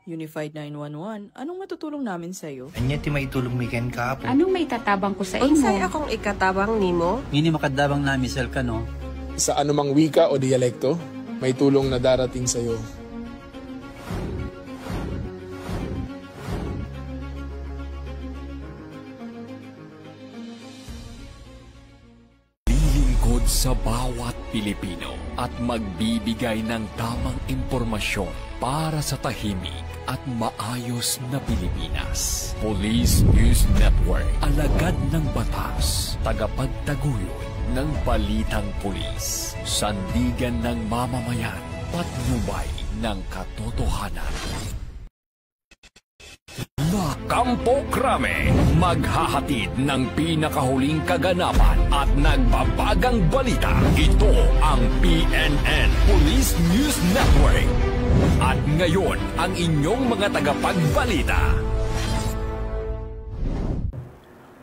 Unified 911, anong matutulong namin sa'yo? Anya ti may tulong miken ka po. Anong may tatabang ko sa imo? Unsay akong ikatabang nimo? Ngini makadabang na misal ka no? Sa anumang wika o dialekto, may tulong na darating sa'yo. Lilingkod sa bawat Pilipino at magbibigay ng tamang impormasyon para sa tahimik at maayos na Pilipinas. Police News Network, alagad ng batas, tagapagtaguyod ng balitang pulis, sandigan ng mamamayan, patnubay ng katotohanan. La Campo Crame, maghahatid ng pinakahuling kaganapan at nagbabagang balita. Ito ang PNN Police News Network. At ngayon, ang inyong mga tagapagbalita.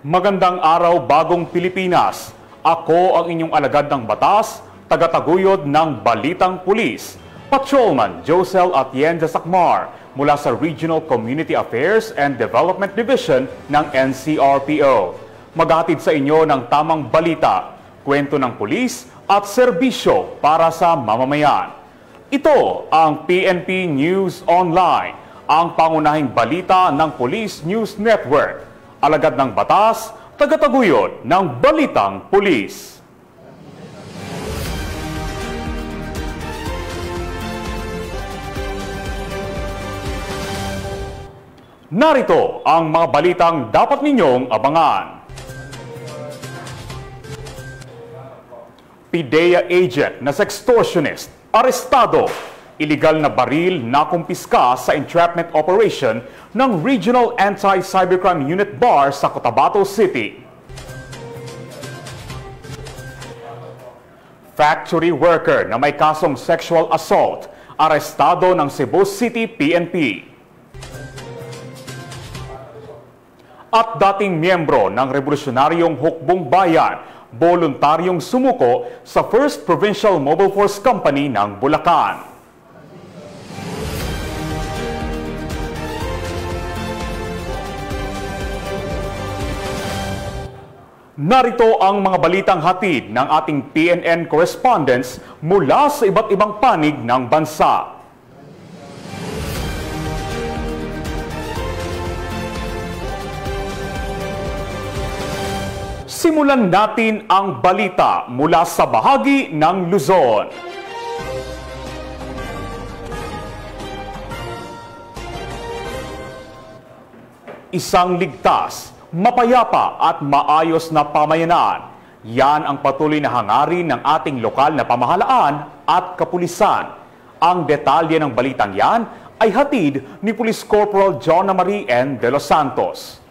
Magandang araw, bagong Pilipinas. Ako ang inyong alagad ng batas, tagataguyod ng Balitang Pulis, Patrolman Josel Atienza Sacmar mula sa Regional Community Affairs and Development Division ng NCRPO. Maghatid sa inyo ng tamang balita, kwento ng pulis at serbisyo para sa mamamayan. Ito ang PNP News Online, ang pangunahing balita ng Police News Network. Alagad ng batas, tagataguyod ng Balitang Pulis. Narito ang mga balitang dapat ninyong abangan. PIDEA agent na sextortionist, arestado. Iligal na baril na kumpiska sa entrapment operation ng Regional Anti-Cybercrime Unit Bar sa Cotabato City. Factory worker na may kasong sexual assault, arestado ng Cebu City PNP. At dating miyembro ng Revolusyonaryong Hukbong Bayan, voluntaryong sumuko sa First Provincial Mobile Force Company ng Bulacan. Narito ang mga balitang hatid ng ating PNN correspondents mula sa iba't ibang panig ng bansa. Simulan natin ang balita mula sa bahagi ng Luzon. Isang ligtas, mapayapa at maayos na pamayanan. Yan ang patuloy na hangarin ng ating lokal na pamahalaan at kapulisan. Ang detalye ng balitang yan ay hatid ni Police Corporal John Marie N. de los Santos.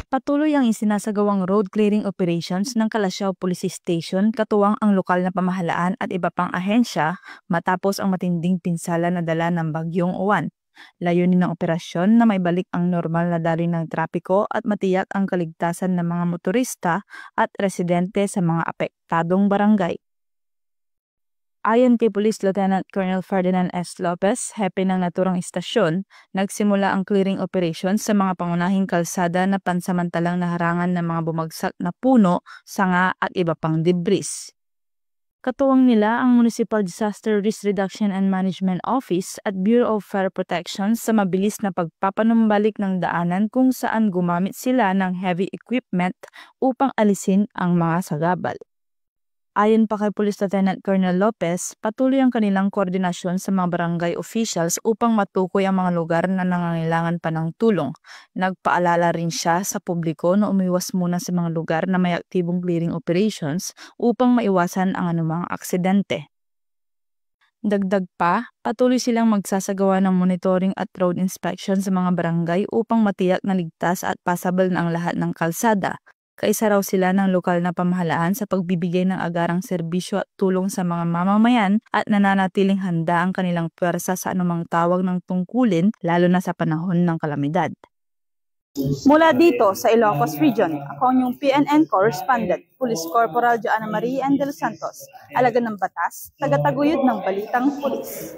Patuloy ang isinasagawang road clearing operations ng Calasiao Police Station katuwang ang lokal na pamahalaan at iba pang ahensya matapos ang matinding pinsala na dala ng Bagyong Uwan. Layunin ng operasyon na maibalik ang normal na daloy ng trapiko at matiyak ang kaligtasan ng mga motorista at residente sa mga apektadong barangay. Ayon kay Police Lieutenant Colonel Ferdinand S. Lopez, hepe ng naturang istasyon, nagsimula ang clearing operations sa mga pangunahing kalsada na pansamantalang naharangan ng mga bumagsak na puno, sanga at iba pang debris. Katuwang nila ang Municipal Disaster Risk Reduction and Management Office at Bureau of Fire Protection sa mabilis na pagpapanumbalik ng daanan kung saan gumamit sila ng heavy equipment upang alisin ang mga sagabal. Ayon pa kay Police Lieutenant Colonel Lopez, patuloy ang kanilang koordinasyon sa mga barangay officials upang matukoy ang mga lugar na nangangailangan pa ng tulong. Nagpaalala rin siya sa publiko na umiwas muna sa mga lugar na may aktibong clearing operations upang maiwasan ang anumang aksidente. Dagdag pa, patuloy silang magsasagawa ng monitoring at road inspection sa mga barangay upang matiyak na ligtas at passable na ang lahat ng kalsada. Kaisa raw sila ng lokal na pamahalaan sa pagbibigay ng agarang serbisyo at tulong sa mga mamamayan at nananatiling handa ang kanilang puwersa sa anumang tawag ng tungkulin lalo na sa panahon ng kalamidad. Mula dito sa Ilocos Region, ako ang inyong PNN correspondent, Police Corporal Joanna Marie N. de los Santos, alagad ng batas, tagataguyod ng Balitang Pulis.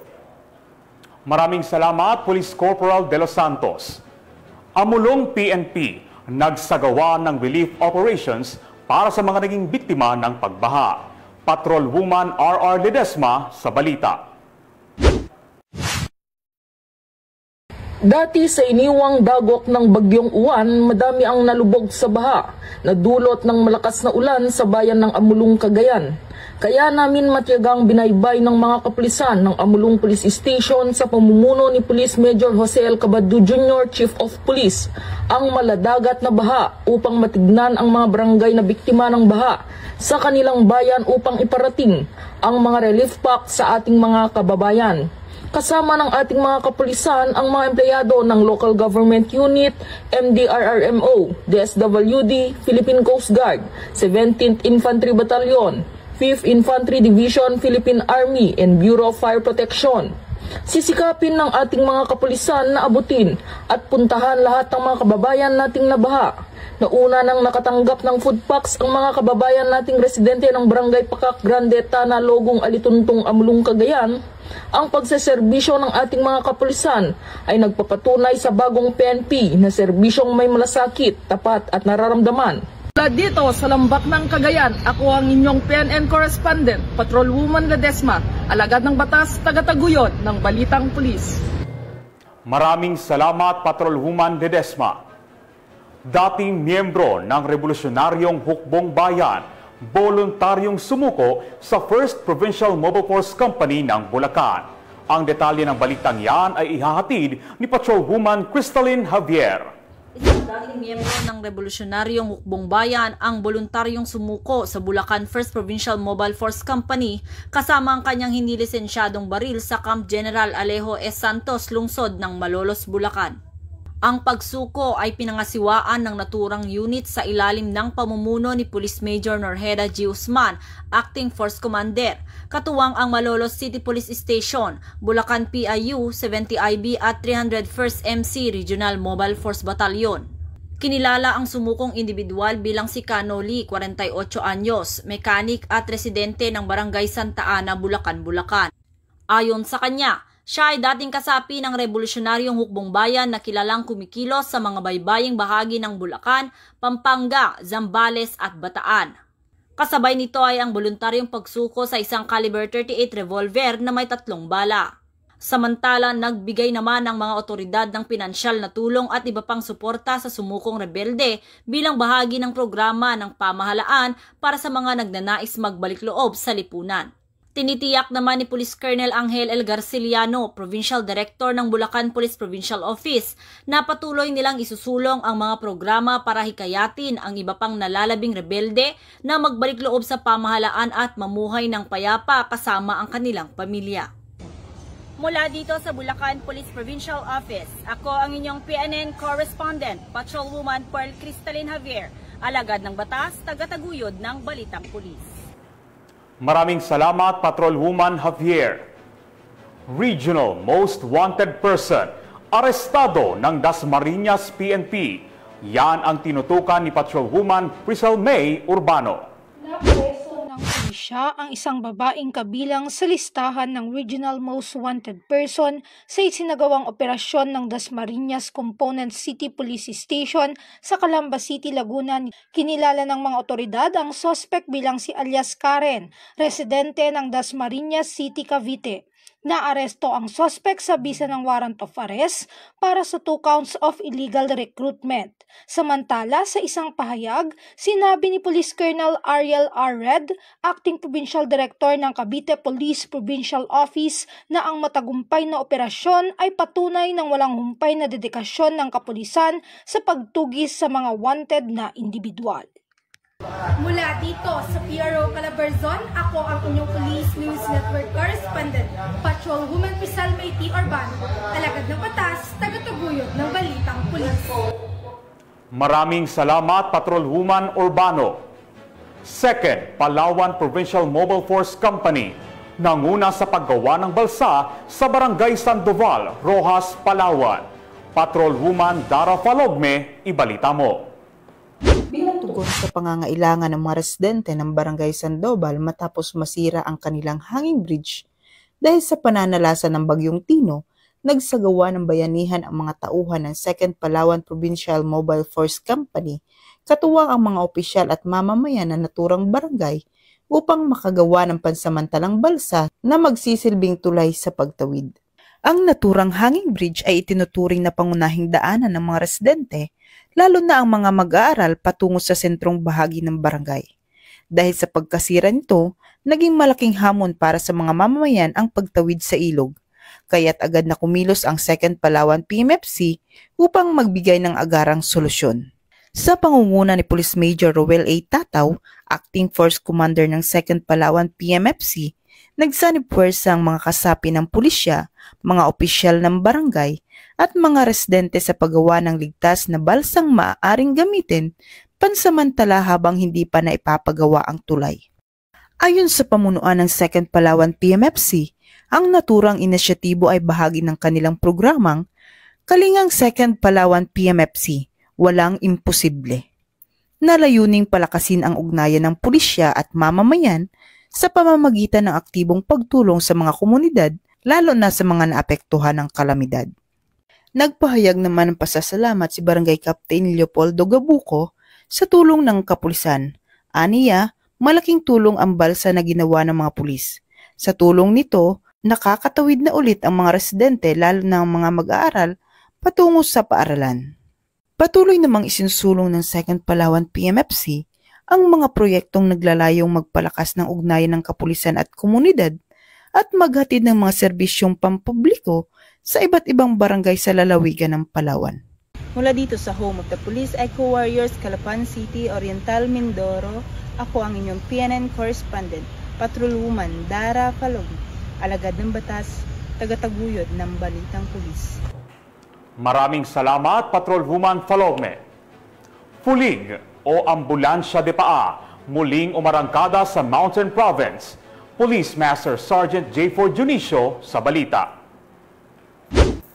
Maraming salamat, Police Corporal De Los Santos. Amulong PNP nagsagawa ng relief operations para sa mga naging biktima ng pagbaha. Patrol Woman R.R. Ledesma sa balita. Dati sa iniwang dagok ng Bagyong Uwan, madami ang nalubog sa baha na dulot ng malakas na ulan sa bayan ng Amulong, Cagayan. Kaya namin matiyagang binaybay ng mga kapulisan ng Amulong Police Station sa pamumuno ni Police Major Jose L. Cabado Jr., Chief of Police, ang maladagat na baha upang matignan ang mga barangay na biktima ng baha sa kanilang bayan upang iparating ang mga relief pack sa ating mga kababayan. Kasama ng ating mga kapulisan ang mga empleyado ng Local Government Unit, MDRRMO, DSWD, Philippine Coast Guard, 17th Infantry Battalion, 5th Infantry Division, Philippine Army, and Bureau of Fire Protection. Sisikapin ng ating mga kapulisan na abutin at puntahan lahat ng mga kababayan nating nabaha. Nauna nang nakatanggap ng food packs ang mga kababayan nating residente ng Barangay Pakak Grande, Tana, Logong, Alituntong, Amulong, Cagayan. Ang pagseserbisyo ng ating mga kapulisan ay nagpapatunay sa bagong PNP na serbisyong may malasakit, tapat at nararamdaman. Mula dito sa Lambak ng Cagayan, ako ang inyong PNN correspondent, Patrol Woman Ledesma, alagad ng batas, tagataguyod ng Balitang Pulis. Maraming salamat, Patrol Woman Ledesma. Dating miyembro ng Revolusyonaryong Hukbong Bayan, voluntaryong sumuko sa 1st Provincial Mobile Force Company ng Bulacan. Ang detalye ng balitang yan ay ihahatid ni Patrol Woman Crystalline Javier. Isang dating miyembro ng Revolusyonaryong Hukbong Bayan ang voluntaryong sumuko sa Bulacan 1st Provincial Mobile Force Company kasama ang kanyang hindi lisensyadong baril sa Camp General Alejo S. Santos, lungsod ng Malolos, Bulacan. Ang pagsuko ay pinangasiwaan ng naturang unit sa ilalim ng pamumuno ni Police Major Norheda G. Usman, Acting Force Commander, katuwang ang Malolos City Police Station, Bulacan PIU, 70IB at 301st MC Regional Mobile Force Battalion. Kinilala ang sumukong individual bilang si Cano Lee, 48 anyos, mekanik at residente ng Barangay Santa Ana, Bulacan, Bulacan. Ayon sa kanya, siya ay dating kasapi ng Revolusyonaryong Hukbong Bayan na kilalang kumikilos sa mga baybaying bahagi ng Bulacan, Pampanga, Zambales at Bataan. Kasabay nito ay ang voluntaryong pagsuko sa isang caliber 38 revolver na may 3 bala. Samantala, nagbigay naman ang mga otoridad ng pinansyal na tulong at iba pang suporta sa sumukong rebelde bilang bahagi ng programa ng pamahalaan para sa mga nagnanais magbalik loob sa lipunan. Tinitiyak naman ni Police Colonel Angel L. Garciliano, Provincial Director ng Bulacan Police Provincial Office, na patuloy nilang isusulong ang mga programa para hikayatin ang iba pang nalalabing rebelde na magbalik loob sa pamahalaan at mamuhay ng payapa kasama ang kanilang pamilya. Mula dito sa Bulacan Police Provincial Office, ako ang inyong PNN correspondent, Patrolwoman Pearl Crystalline Javier, alagad ng batas, tagataguyod ng Balitang Pulis. Maraming salamat, Patrol Woman Javier. Regional Most Wanted Person, arestado ng Dasmariñas PNP. Yan ang tinutukan ni Patrol Woman Priscel May Urbano. Napreso ng pulisya ang isang babaeng kabilang sa listahan ng Regional Most Wanted Person sa isinagawang operasyon ng Dasmariñas Component City Police Station sa Calamba City, Laguna. Kinilala ng mga otoridad ang suspect bilang si alias Karen, residente ng Dasmariñas City, Cavite. Naaresto ang suspect sa bisa ng warrant of arrest para sa 2 counts of illegal recruitment. Samantala, sa isang pahayag, sinabi ni Police Colonel Ariel R. Red, Acting Provincial Director ng Cavite Police Provincial Office, na ang matagumpay na operasyon ay patunay ng walang humpay na dedikasyon ng kapulisan sa pagtugis sa mga wanted na individual. Mula dito sa PRO Calabarzon, ako ang inyong Police News Network correspondent, Patrolwoman Priscel May Urbano, alagad ng batas, tagataguyod ng Balitang Pulis. Maraming salamat, Patrolwoman Urbano. 2nd Palawan Provincial Mobile Force Company, nanguna sa paggawa ng balsa sa Barangay Sandoval, Rojas, Palawan. Patrolwoman Dara Falogme, ibalita mo. Bilang tugon sa pangangailangan ng mga residente ng Barangay Sandoval matapos masira ang kanilang hanging bridge dahil sa pananalasa ng Bagyong Tino, nagsagawa ng bayanihan ang mga tauhan ng 2nd Palawan Provincial Mobile Force Company, katuwang ang mga opisyal at mamamayan na naturang barangay upang makagawa ng pansamantalang balsa na magsisilbing tulay sa pagtawid. Ang naturang hanging bridge ay itinuturing na pangunahing daanan ng mga residente, lalo na ang mga mag-aaral patungo sa sentrong bahagi ng barangay. Dahil sa pagkasira nito, naging malaking hamon para sa mga mamamayan ang pagtawid sa ilog. Kaya't agad na kumilos ang 2nd Palawan PMFC upang magbigay ng agarang solusyon. Sa pangunguna ni Police Major Roel A. Tataw, Acting Force Commander ng 2nd Palawan PMFC, nagsanib puwersa ang mga kasapi ng pulisya, mga opisyal ng barangay, at mga residente sa paggawa ng ligtas na balsang maaaring gamitin pansamantala habang hindi pa naipapagawa ang tulay. Ayon sa pamunuan ng 2nd Palawan PMFC, ang naturang inisyatibo ay bahagi ng kanilang programang Kalingang 2nd Palawan PMFC, Walang Imposible, na layuning palakasin ang ugnayan ng pulisya at mamamayan sa pamamagitan ng aktibong pagtulong sa mga komunidad, lalo na sa mga naapektuhan ng kalamidad. Nagpahayag naman ng pasasalamat si Barangay Captain Leopoldo Gabuco sa tulong ng kapulisan. Aniya, malaking tulong ang balsa na ginawa ng mga pulis. Sa tulong nito, nakakatawid na ulit ang mga residente lalo na ang mga mag-aaral patungo sa paaralan. Patuloy namang isinsulong ng 2nd Palawan PMFC ang mga proyektong naglalayong magpalakas ng ugnayan ng kapulisan at komunidad at maghatid ng mga serbisyong pampubliko sa iba't ibang barangay sa lalawigan ng Palawan. Mula dito sa home of the Police Eco Warriors, Calapan City, Oriental, Mindoro, ako ang inyong PNN correspondent, Patrolwoman Dara Falog, alagad ng batas, tagataguyod ng Balitang Pulis. Maraming salamat, Patrolwoman Falogme. Fulig o ambulansya de paa, muling umarangkada sa Mountain Province. Police Master Sergeant J. Dionisio sa balita.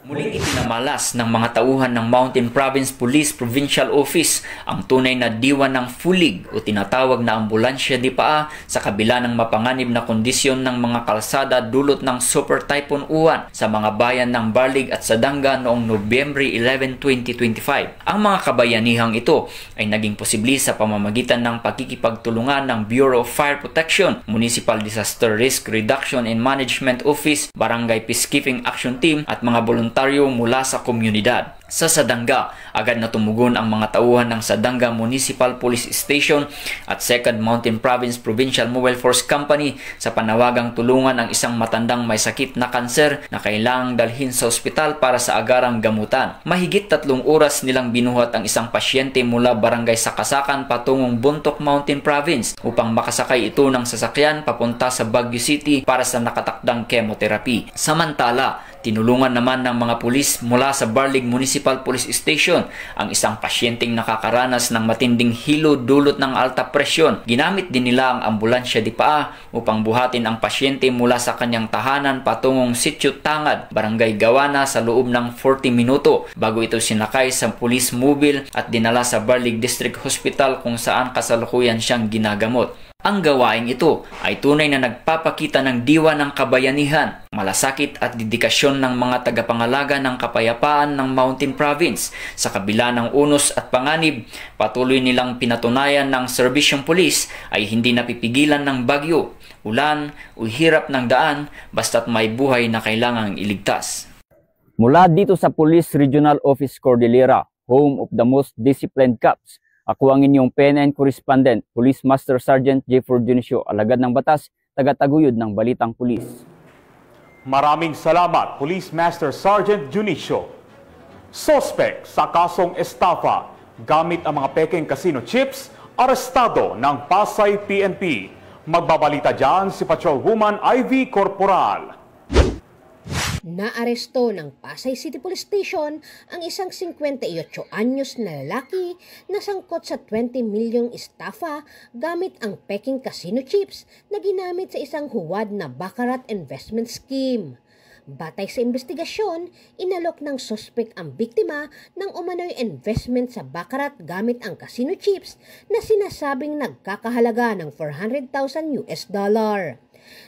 Muling ipinamalas ng mga tauhan ng Mountain Province Police Provincial Office ang tunay na diwa ng fulig o tinatawag na ambulansya di paa sa kabila ng mapanganib na kondisyon ng mga kalsada dulot ng Super Typhoon Uwan sa mga bayan ng Barlig at Sadanga noong Nobyembre 11, 2025. Ang mga kabayanihang ito ay naging posible sa pamamagitan ng pagkikipagtulungan ng Bureau of Fire Protection, Municipal Disaster Risk Reduction and Management Office, Barangay Peacekeeping Action Team at mga voluntaryo mula sa komunidad. Sa Sadanga, agad na tumugon ang mga tauhan ng Sadanga Municipal Police Station at 2nd Mountain Province Provincial Mobile Force Company sa panawagang tulungan ang isang matandang may sakit na kanser na kailangang dalhin sa ospital para sa agarang gamutan. Mahigit 3 oras nilang binuhat ang isang pasyente mula Barangay Sakasakan patungong Bontoc Mountain Province upang makasakay ito ng sasakyan papunta sa Baguio City para sa nakatakdang chemotherapy. Samantala, tinulungan naman ng mga pulis mula sa Barlig Municipal Police Station ang isang pasyenteng nakakaranas ng matinding hilo dulot ng alta presyon. Ginamit din nila ang ambulansya di paa upang buhatin ang pasyente mula sa kanyang tahanan patungong Sitio Tangad, Barangay Gawana sa loob ng 40 minuto bago ito sinakay sa police mobile at dinala sa Barlig District Hospital kung saan kasalukuyan siyang ginagamot. Ang gawaing ito ay tunay na nagpapakita ng diwa ng kabayanihan, malasakit at dedikasyon ng mga tagapangalaga ng kapayapaan ng Mountain Province. Sa kabila ng unos at panganib, patuloy nilang pinatunayan ng serbisyong pulis ay hindi napipigilan ng bagyo, ulan o hirap ng daan basta't may buhay na kailangang iligtas. Mula dito sa Police Regional Office Cordillera, home of the most disciplined cops, ako ang inyong PNN correspondent, Police Master Sergeant J. Dionisio, alagad ng batas, tagataguyod ng Balitang Pulis. Maraming salamat, Police Master Sergeant Dionisio. Suspect sa kasong estafa gamit ang mga pekeng casino chips, arestado ng Pasay PNP. Magbabalita dyan si Patrolwoman Ivy Corporal. Naaresto ng Pasay City Police Station ang isang 58 anyos na lalaki na sangkot sa 20 milyong estafa gamit ang peking casino chips na ginamit sa isang huwad na baccarat investment scheme. Batay sa investigasyon, inalok ng suspect ang biktima ng umano'y investment sa baccarat gamit ang casino chips na sinasabing nagkakahalaga ng $400,000.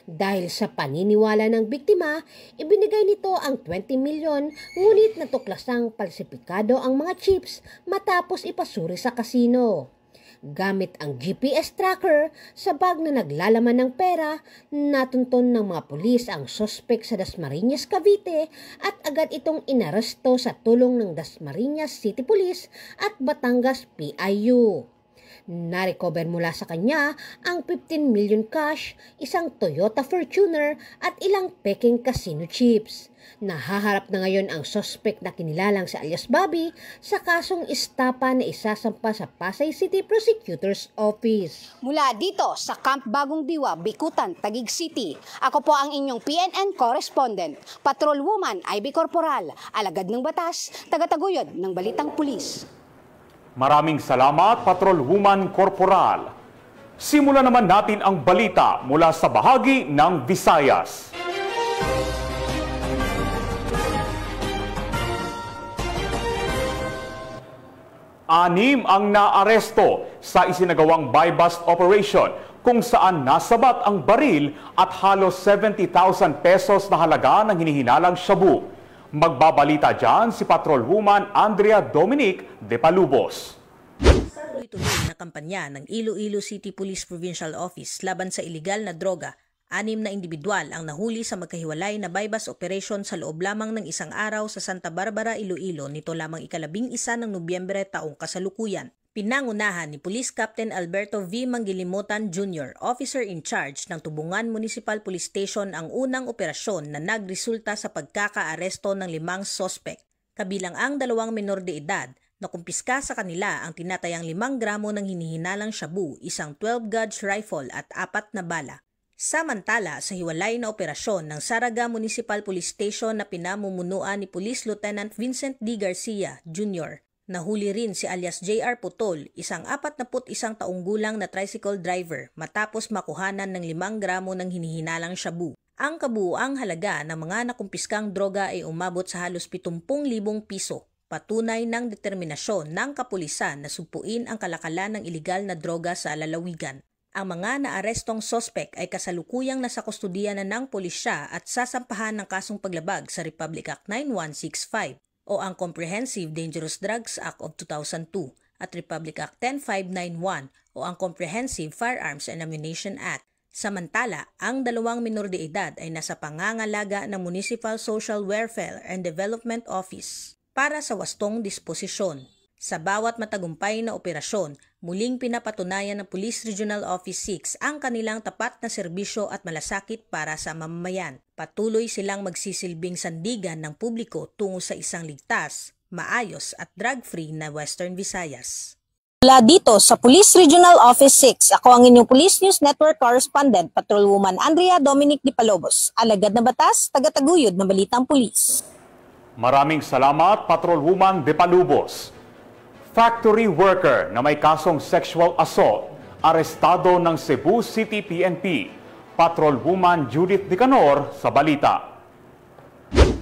Dahil sa paniniwala ng biktima, ibinigay nito ang 20 milyon ngunit natuklasang palsipikado ang mga chips matapos ipasuri sa kasino. Gamit ang GPS tracker sa bag na naglalaman ng pera, natunton ng mga pulis ang sospek sa Dasmariñas, Cavite at agad itong inaresto sa tulong ng Dasmariñas City Police at Batangas PIU. Narecover mula sa kanya ang 15 million cash, isang Toyota Fortuner at ilang peking casino chips. Nahaharap na ngayon ang suspect na kinilalang si alias Bobby sa kasong estapa na isasampa sa Pasay City Prosecutor's Office. Mula dito sa Camp Bagong Diwa, Bikutan, Taguig City, ako po ang inyong PNN correspondent, Patrolwoman Ivy Corporal, alagad ng batas, tagataguyod ng Balitang Pulis. Maraming salamat, Patrolwoman Corporal. Simulan naman natin ang balita mula sa bahagi ng Visayas. Anim ang naaresto sa isinagawang buy-bust operation kung saan nasabat ang baril at halos 70,000 pesos na halaga ng hinihinalang shabu. Magbabalita dyan si Patrolwoman Andrea Dominic de Palubos. Sa tuloy-tuloy na kampanya ng Iloilo City Police Provincial Office laban sa iligal na droga, 6 na individual ang nahuli sa magkahiwalay na buy-bust operation sa loob lamang ng isang araw sa Santa Barbara, Iloilo nito lamang 11 ng Nobyembre taong kasalukuyan. Pinangunahan ni Police Captain Alberto V. Mangilimutan Jr., officer in charge ng Tubungan Municipal Police Station ang unang operasyon na nagresulta sa pagkakaaresto ng 5 sospek, kabilang ang 2 menor de edad na kumpiska sa kanila ang tinatayang 5 gramo ng hinihinalang shabu, isang 12-gauge rifle at 4 na bala. Samantala, sa hiwalay na operasyon ng Saraga Municipal Police Station na pinamumunuan ni Police Lieutenant Vincent D. Garcia Jr., nahuli rin si alias J.R. Putol, isang 41 taong gulang na tricycle driver matapos makuhanan ng 5 gramo ng hinihinalang shabu. Ang kabuuang halaga ng mga nakumpiskang droga ay umabot sa halos 70,000 piso. Patunay ng determinasyon ng kapulisan na sumpuin ang kalakalan ng iligal na droga sa lalawigan. Ang mga naarestong sospek ay kasalukuyang nasa kustudiya na ng pulisya at sasampahan ng kasong paglabag sa Republic Act 9165 o ang Comprehensive Dangerous Drugs Act of 2002 at Republic Act 10591 o ang Comprehensive Firearms and Ammunition Act. Samantala, ang 2 menor de edad ay nasa pangangalaga ng Municipal Social Welfare and Development Office para sa wastong disposisyon. Sa bawat matagumpay na operasyon, muling pinapatunayan ng Police Regional Office 6 ang kanilang tapat na serbisyo at malasakit para sa mamamayan. Patuloy silang magsisilbing sandigan ng publiko tungo sa isang ligtas, maayos at drug-free na Western Visayas. Mula dito sa Police Regional Office 6, ako ang inyong Police News Network correspondent, Patrolwoman Andrea Dominic de Palobos, alagad na batas, tagataguyod ng Balitang Pulis. Maraming salamat, Patrolwoman de Palubos. Factory worker na may kasong sexual assault, arestado ng Cebu City PNP. Patrolwoman Judith Nicanor sa balita.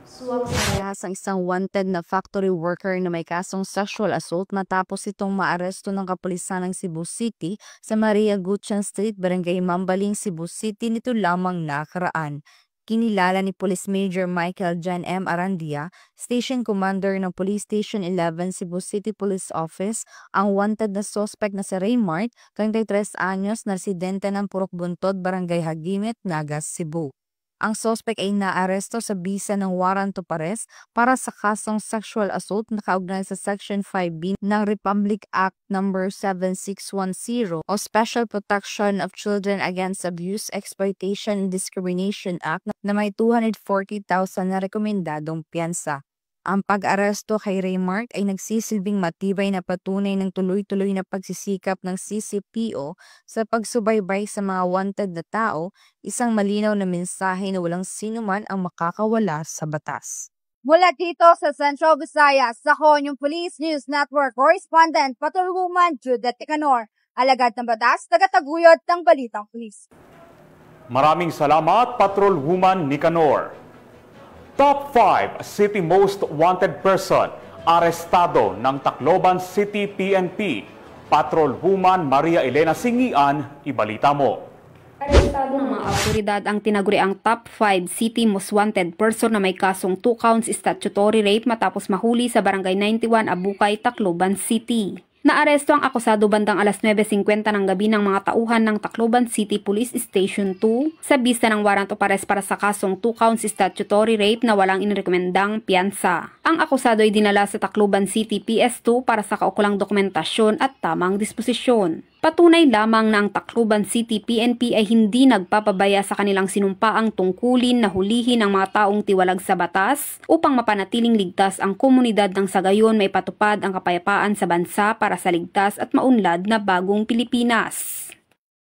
Suwak sa rehas ang isang wanted na factory worker na may kasong sexual assault matapos itong maaresto ng kapulisan ng Cebu City sa Maria Gutierrez Street, Barangay Mambaling, Cebu City nito lamang nakaraan. Kinilala ni Police Major Michael John M. Arandia, Station Commander ng Police Station 11 Cebu City Police Office, ang wanted na suspect na si Raymart, 33 anyos, na residente ng Purok Buntod, Barangay Hagimit, Nagas, Cebu. Ang suspect ay naaresto sa bisa ng warrant of arrest para sa kasong sexual assault na kaugnay sa Section 5B ng Republic Act No. 7610 o Special Protection of Children Against Abuse, Exploitation and Discrimination Act na may 240,000 na rekomendadong piyansa. Ang pag-aresto kay Raymart ay nagsisilbing matibay na patunay ng tuloy-tuloy na pagsisikap ng CCPO sa pagsubaybay sa mga wanted na tao, isang malinaw na mensahe na walang sinuman ang makakawala sa batas. Mula dito sa Central Visayas, ako yung Police News Network correspondent, Patrolwoman Judith Nicanor, alagad ng batas, tagataguyod ng Balitang Pulis. Maraming salamat, Patrolwoman Nicanor. Top 5 City Most Wanted Person, arestado ng Tacloban City PNP. Patrolwoman Maria Elena Singian, ibalita mo. Arestado ng mga awtoridad ang tinaguriang top 5 city most wanted person na may kasong 2 counts statutory rape matapos mahuli sa Barangay 91 Abukay, Tacloban City. Naaresto ang akusado bandang alas 9:50 ng gabi ng mga tauhan ng Tacloban City Police Station 2 sa bisa ng warrant of arrest para sa kasong 2 counts statutory rape na walang inirekomendang piyansa. Ang akusado ay dinala sa Tacloban City PS2 para sa kaukulang dokumentasyon at tamang disposisyon. Patunay lamang na ang Tacloban City PNP ay hindi nagpapabaya sa kanilang sinumpaang tungkulin na hulihin ang mga taong tiwalag sa batas upang mapanatiling ligtas ang komunidad ng sa gayon may patupad ang kapayapaan sa bansa para sa ligtas at maunlad na bagong Pilipinas.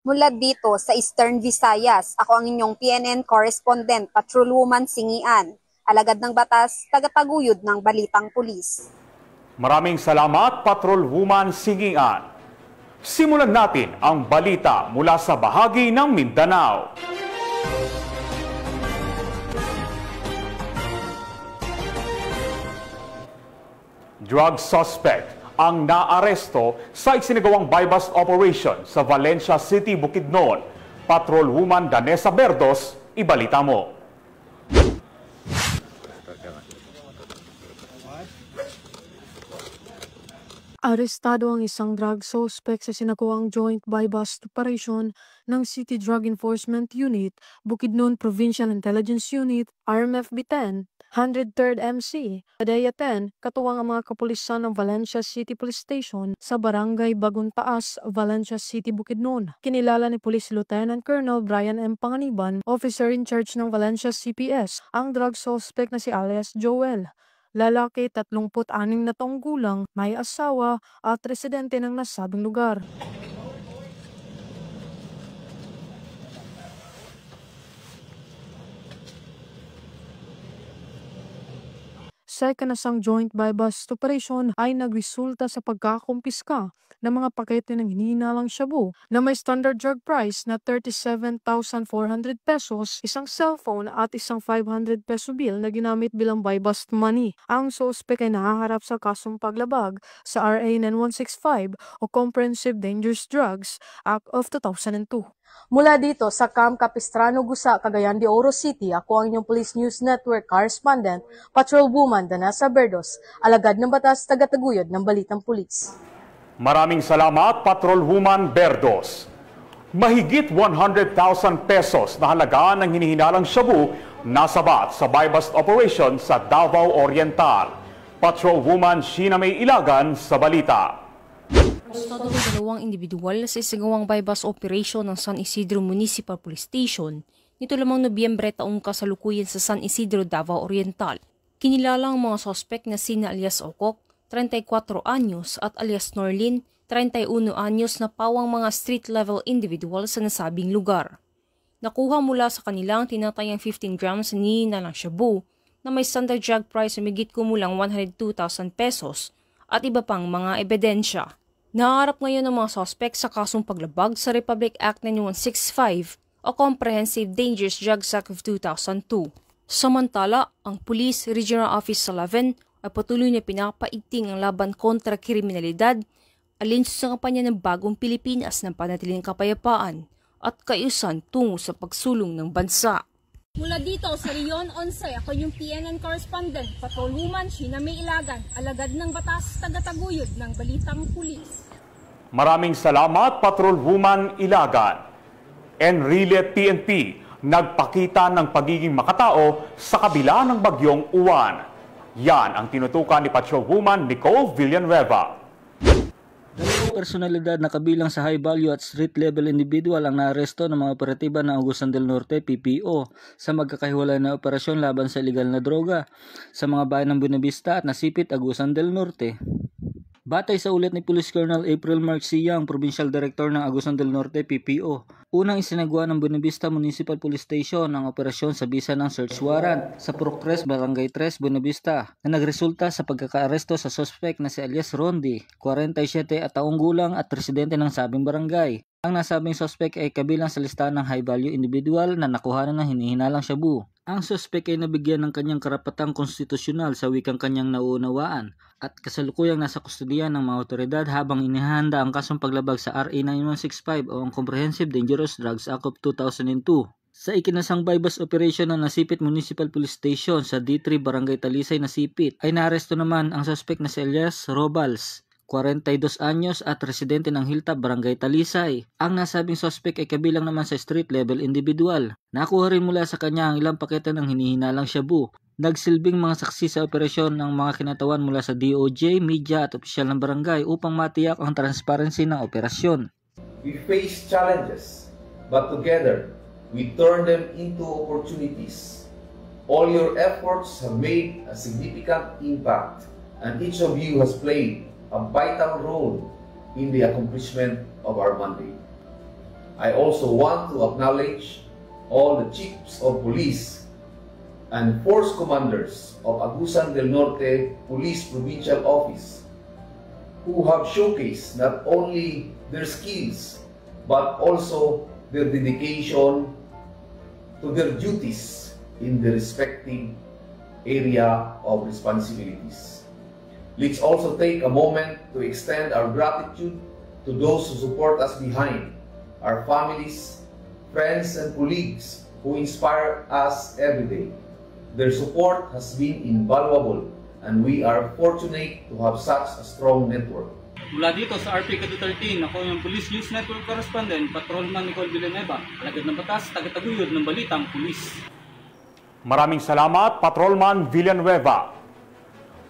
Mula dito sa Eastern Visayas, ako ang inyong PNN correspondent, Patrolwoman Singian, alagad ng batas, tagataguyod ng Balitang Pulis. Maraming salamat, Patrolwoman Singian. Simulan natin ang balita mula sa bahagi ng Mindanao. Drug suspect ang naaresto sa isinagawang buy-bust operation sa Valencia City, Bukidnon. Patrolwoman Danessa Berdos, ibalita mo. Arestado ang isang drug suspect sa sinagawang joint buy-bust operation ng City Drug Enforcement Unit, Bukidnon Provincial Intelligence Unit, RMFB-10, 103rd MC, Padilla 10, katuwang ang mga kapulisan ng Valencia City Police Station sa Barangay Bagong Taas, Valencia City, Bukidnon. Kinilala ni Police Lieutenant Colonel Brian M. Panganiban, officer in charge ng Valencia CPS, ang drug suspect na si alias Joel. Lalaki, 36 na taong gulang, may asawa at residente ng nasabing lugar. Sa ikanasang joint buy-bust operation ay nagresulta sa pagkakumpiska ng mga pakete ng hinihinalang shabu na may standard drug price na 37,400 pesos, isang cellphone at isang 500 peso bill na ginamit bilang buy-bust money. Ang suspect ay nakaharap sa kasong paglabag sa RA 9165 o Comprehensive Dangerous Drugs Act of 2002. Mula dito sa Camp Capistrano, Gusa, Cagayan de Oro City, ako ang inyong Police News Network correspondent, Patrolwoman Danessa Berdos, alagad ng batas, tagataguyod ng Balitang Pulis. Maraming salamat, Patrolwoman Berdos. Mahigit 100,000 pesos na halaga ng hinihinalang shabu nasabat sa buy-bust operation sa Davao Oriental. Patrolwoman Sheena May Ilagan sa balita. Arestado ang dalawang individual sa isagawang buy-bust operation ng San Isidro Municipal Police Station nito lamang Nobyembre taong kasalukuyan sa San Isidro, Davao Oriental. Kinilala ang mga sospek na sina alias Okok, 34 anyos at alias Norlin, 31 anyos na pawang mga street-level individual sa nasabing lugar. Nakuha mula sa kanilang tinatayang 15 grams ni hinihinang shabu na may standard drug price na higit kumulang 102,000 pesos at iba pang mga ebidensya. Naharap ngayon ng mga sospek sa kasong paglabag sa Republic Act 9165 o Comprehensive Dangerous Drugs Act of 2002. Samantala, ang Police Regional Office 11 ay patuloy na pinapaigting ang laban kontra kriminalidad alin sa kampanya ng Bagong Pilipinas ng panatiling kapayapaan at kaayusan tungo sa pagsulong ng bansa. Mula dito sa Leon 11, ako yung PNN correspondent, Patrolwoman Sheena May Ilagan, alagad ng batas, tagataguyod ng Balitang Pulis. Maraming salamat, Patrolwoman Ilagan. Enrile PNP, nagpakita ng pagiging makatao sa kabila ng bagyong Uwan. Yan ang tinutukan ni Patrolwoman Nicole Villanueva. Dalawang personalidad na kabilang sa high value at street level individual ang naaresto ng mga operatiba ng Agusan del Norte PPO sa magkakahiwalay na operasyon laban sa ilegal na droga sa mga bayan ng Buenavista at Nasipit, Agusan del Norte. Batay sa ulat ni Police Colonel April Mark Siyang, Provincial Director ng Agusan del Norte PPO, unang isinagawa ng Buenavista Municipal Police Station ang operasyon sa bisa ng search warrant sa Procres, Barangay 3, Buenavista na nagresulta sa pagkakaaresto sa suspect na si alias Rondi, 47 at taong gulang at residente ng sabing barangay. Ang nasabing suspect ay kabilang sa listahan ng high-value individual na nakuhanan ng hinihinalang shabu. Ang suspect ay nabigyan ng kanyang karapatang konstitusyonal sa wikang kanyang nauunawaan at kasalukuyang nasa kustodiya ng mga otoridad habang inihahanda ang kasong paglabag sa RA 9165 o ang Comprehensive Dangerous Drugs Act of 2002. Sa ikinasang bypass operation ng Nasipit Municipal Police Station sa D3 Barangay Talisay, Nasipit, ay naaresto naman ang suspect na si Elias Robals, 42 anyos at residente ng Hilltop, Barangay Talisay. Ang nasabing suspect ay kabilang naman sa street level individual. Nakuha rin mula sa kanya ang ilang pakete ng hinihinalang shabu. Nagsilbing mga saksi sa operasyon ng mga kinatawan mula sa DOJ, media at opisyal ng barangay upang matiyak ang transparency ng operasyon. We face challenges, but together, we turn them into opportunities. All your efforts have made a significant impact, and each of you has played a vital role in the accomplishment of our mandate. I also want to acknowledge all the chiefs of police and force commanders of Agusan del Norte Police Provincial Office who have showcased not only their skills but also their dedication to their duties in the respective area of responsibilities. Let's also take a moment to extend our gratitude to those who support us behind, our families, friends, and colleagues who inspire us every day. Their support has been invaluable, and we are fortunate to have such a strong network. Mula dito sa RPK 13, ako yung Police News Network Correspondent, Patrolman Nicole Villanueva, alagad ng batas, tagataguyod ng balitang pulis. Maraming salamat, Patrolman Villanueva.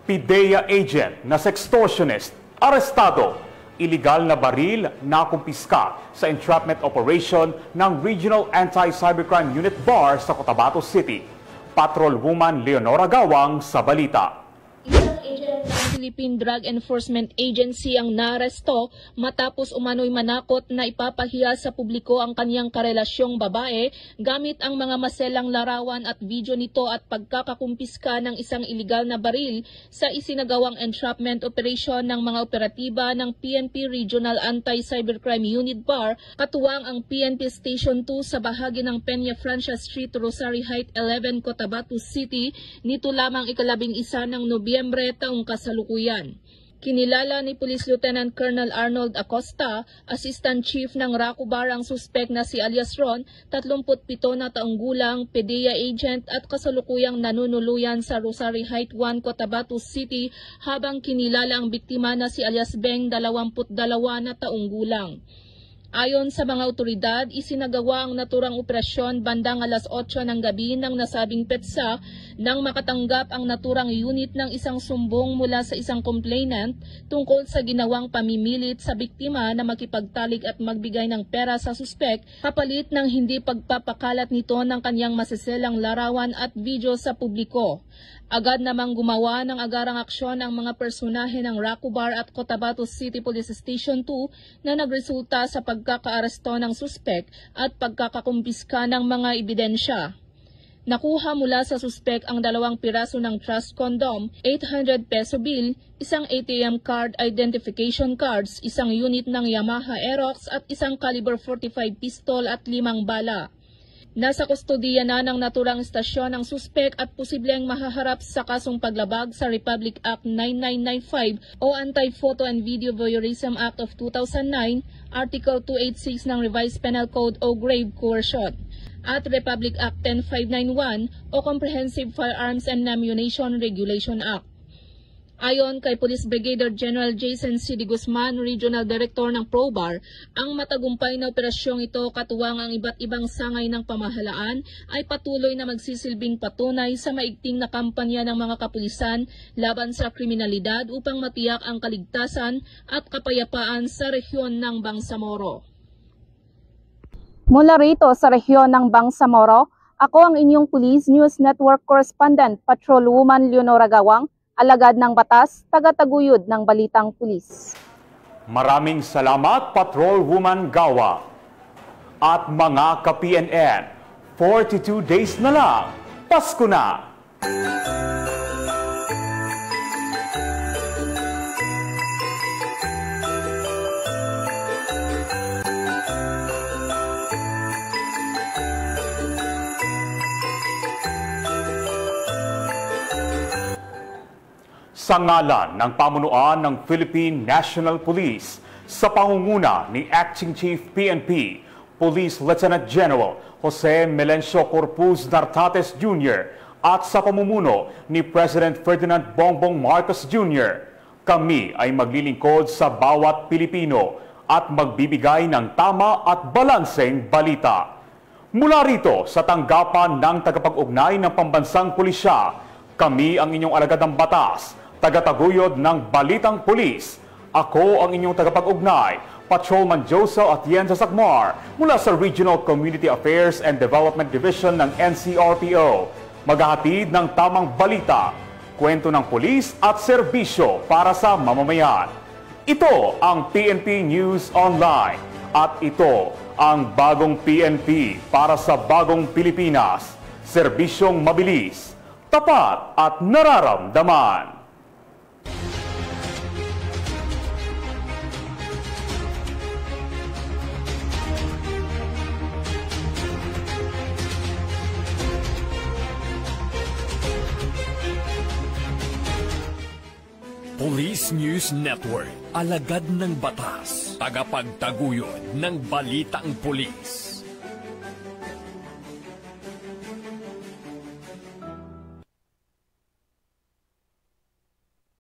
PIDEA agent na sextortionist, arestado. Illegal na baril na kumpiska sa entrapment operation ng Regional Anti-Cybercrime Unit BAR sa Cotabato City. Patrolwoman Leonora Gawang sa balita. Isang agent ng Philippine Drug Enforcement Agency ang naaresto matapos umano'y manakot na ipapahiya sa publiko ang kanyang karelasyong babae gamit ang mga maselang larawan at video nito at pagkakakumpiska ng isang iligal na baril sa isinagawang entrapment operation ng mga operatiba ng PNP Regional Anti-Cybercrime Unit BAR katuwang ang PNP Station 2 sa bahagi ng Peña Francia Street, Rosary Heights 11, Cotabato City nito lamang ika-11 ng Nobyembre taong kasalukuyan. Kinilala ni Police Lieutenant Colonel Arnold Acosta, Assistant Chief ng RACUBAR ang suspect na si Alias Ron, 37 na taong gulang, PIDEA agent at kasalukuyang nanunuluyan sa Rosary Heights 1, Cotabato City habang kinilala ang biktima na si Alias Beng, 22 na taong gulang. Ayon sa mga otoridad, isinagawa ang naturang operasyon bandang alas 8 ng gabi ng nasabing petsa nang makatanggap ang naturang unit ng isang sumbong mula sa isang complainant tungkol sa ginawang pamimilit sa biktima na makipagtalik at magbigay ng pera sa suspek kapalit ng hindi pagpapakalat nito ng kanyang maseselang larawan at video sa publiko. Agad namang gumawa ng agarang aksyon ang mga personahe ng RACUBAR at Cotabato City Police Station 2 na nagresulta sa pagkakaaresto ng suspek at pagkakakumpiska ng mga ebidensya. Nakuha mula sa suspek ang 2 piraso ng trust condom, 800 peso bill, isang ATM card identification cards, isang unit ng Yamaha Aerox at isang caliber 45 pistol at 5 bala. Nasa kustodiya na ng naturang istasyon ang suspek at posibleng mahaharap sa kasong paglabag sa Republic Act 9995 o Anti-Photo and Video Voyeurism Act of 2009, Article 286 ng Revised Penal Code o Grave Coercion, at Republic Act 10591 o Comprehensive Firearms and Ammunition Regulation Act. Ayon kay Police Brigadier General Jason C. De Guzman, Regional Director ng PROBAR, ang matagumpay na operasyong ito katuwang ang iba't ibang sangay ng pamahalaan ay patuloy na magsisilbing patunay sa maigting na kampanya ng mga kapulisan laban sa kriminalidad upang matiyak ang kaligtasan at kapayapaan sa rehiyon ng Bangsamoro. Mula rito sa rehiyon ng Bangsamoro, ako ang inyong Police News Network Correspondent, Patrolwoman Leonora Gawang, alagad ng batas, tagataguyod ng balitang pulis. Maraming salamat, Patrolwoman Gawa. At mga ka-PNN, 42 days na lang, Pasko na! Sa ngalan ng pamunuan ng Philippine National Police, sa pangunguna ni Acting Chief PNP, Police Lieutenant General Jose Melencio Corpus Nartates Jr. at sa pamumuno ni President Ferdinand Bongbong Marcos Jr., kami ay maglilingkod sa bawat Pilipino at magbibigay ng tama at balanseng balita. Mula rito sa tanggapan ng tagapag-ugnay ng Pambansang Pulisya, kami ang inyong alagad ng batas, tagataguyod ng Balitang Pulis. Ako ang inyong tagapag-ugnay, Patrolman Josel Atienza Sacmar mula sa Regional Community Affairs and Development Division ng NCRPO. Maghahatid ng tamang balita, kwento ng pulis at serbisyo para sa mamamayan. Ito ang PNP News Online at ito ang bagong PNP para sa bagong Pilipinas. Serbisyong mabilis, tapat at nararamdaman. Police News Network, alagad ng batas, tagapagtaguyod ng balitang pulis.